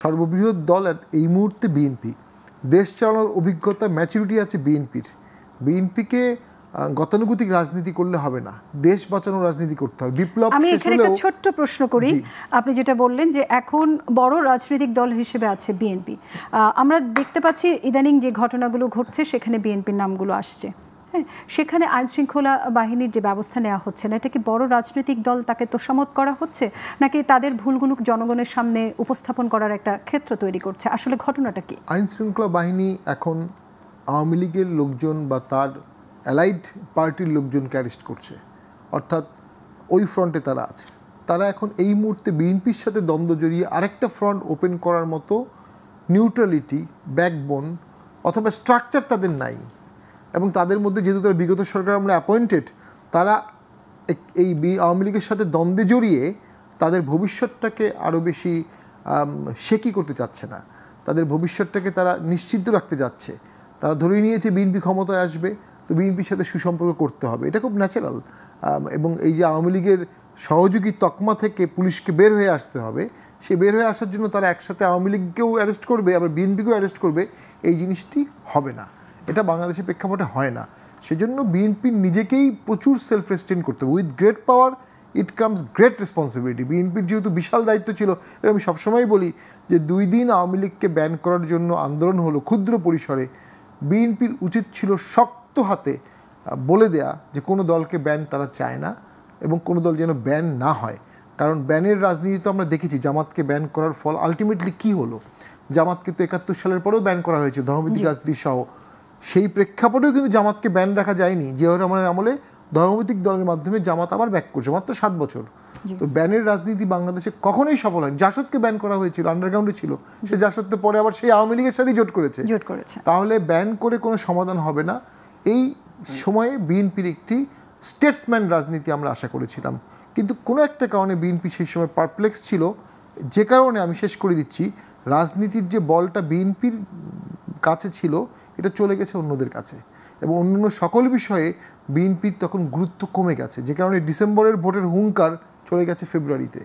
সর্ববৃহৎ দল এই মুহূর্তে বিএনপি। দেশ চালানোর অভিজ্ঞতা, ম্যাচুরিটি আছে বিএনপির। বিএনপিকে গতানুগতিক রাজনীতি করলে হবে না, দেশ বাঁচানোর রাজনীতি করতে হবে। বিপ্লব আমি এখানে একটা ছোট্ট প্রশ্ন করি। আপনি যেটা বললেন যে এখন বড় রাজনৈতিক দল হিসেবে আছে বিএনপি, আমরা দেখতে পাচ্ছি ইদানিং যে ঘটনাগুলো ঘটছে সেখানে বিএনপির নামগুলো আসছে। সেখানে আইন শৃঙ্খলা বাহিনীর যে ব্যবস্থা নেওয়া হচ্ছে না, এটা কি বড় রাজনৈতিক দল তাকে তোষামত করা হচ্ছে, নাকি তাদের ভুলগুলো জনগণের সামনে উপস্থাপন করার একটা ক্ষেত্র তৈরি করছে? আসলে ঘটনাটা কি? আইন শৃঙ্খলা বাহিনী এখন আওয়ামী লীগের লোকজন বা তার অ্যালাইড পার্টির লোকজনকে অ্যারেস্ট করছে, অর্থাৎ ওই ফ্রন্টে তারা আছে। তারা এখন এই মুহূর্তে বিএনপির সাথে দ্বন্দ্ব জড়িয়ে আরেকটা ফ্রন্ট ওপেন করার মতো নিউট্রালিটি, ব্যাকবোন অথবা স্ট্রাকচার তাদের নাই। এবং তাদের মধ্যে যেহেতু তারা বিগত সরকার আমরা অ্যাপয়েন্টেড, তারা এই আওয়ামী লীগের সাথে দ্বন্দ্বে জড়িয়ে তাদের ভবিষ্যৎটাকে আরও বেশি শেকি করতে চাচ্ছে না, তাদের ভবিষ্যৎটাকে তারা নিশ্চিন্ত রাখতে যাচ্ছে। তারা ধরে নিয়েছে বিএনপি ক্ষমতায় আসবে, তো বিএনপির সাথে সুসম্পর্ক করতে হবে, এটা খুব ন্যাচারাল। এবং এই যে আওয়ামী লীগের সহযোগী তকমা থেকে পুলিশকে বের হয়ে আসতে হবে, সে বের হয়ে আসার জন্য তারা একসাথে আওয়ামী লীগকেও অ্যারেস্ট করবে, আবার বিএনপিকেও অ্যারেস্ট করবে, এই জিনিসটি হবে না। এটা বাংলাদেশের প্রেক্ষাপটে হয় না। সেজন্য বিএনপি নিজেকেই প্রচুর সেলফ রেস্টেইন করতে হবে। With great power it comes great responsibility. বিএনপির যেহেতু বিশাল দায়িত্ব ছিল, এবং আমি সবসময় বলি যে 2 দিন আওয়ামী লীগকে ব্যান করার জন্য আন্দোলন হলো ক্ষুদ্র পরিসরে, বিএনপির উচিত ছিল শক্ত হাতে বলে দেয়া যে কোনো দলকে ব্যান তারা চায় না, এবং কোনো দল যেন ব্যান না হয়। কারণ ব্যানের রাজনীতি তো আমরা দেখেছি, জামাতকে ব্যান করার ফল আলটিমেটলি কী হলো। জামাতকে তো 71 সালের পরেও ব্যান করা হয়েছে ধর্মভিত্তিক রাজনীতি সহ। সেই প্রেক্ষাপটেও কিন্তু জামাতকে ব্যান রাখা যায়নি। জিয়াউর রহমানের আমলে ধর্মভিত্তিক দলের মাধ্যমে জামাত আবার ব্যাক করছে, মাত্র 7 বছর। তো ব্যানের রাজনীতি বাংলাদেশে কখনোই সফল হয়নি। জাসদকে ব্যান করা হয়েছিল, আন্ডারগ্রাউন্ডে ছিল, সে জাসদ তো পরে আবার সেই আওয়ামী লীগের সাথেই জোট করেছে। তাহলে ব্যান করে কোনো সমাধান হবে না। এই সময়ে বিএনপির একটি স্টেটসম্যান রাজনীতি আমরা আশা করেছিলাম, কিন্তু কোনো একটা কারণে বিএনপি সেই সময় পারপ্লেক্স ছিল, যে কারণে আমি শেষ করে দিচ্ছি, রাজনীতির যে বলটা বিএনপির কাছে ছিল এটা চলে গেছে অন্যদের কাছে, এবং অন্যান্য সকল বিষয়ে বিএনপির তখন গুরুত্ব কমে গেছে, যে কারণে ডিসেম্বরের ভোটের হুঙ্কার চলে গেছে ফেব্রুয়ারিতে।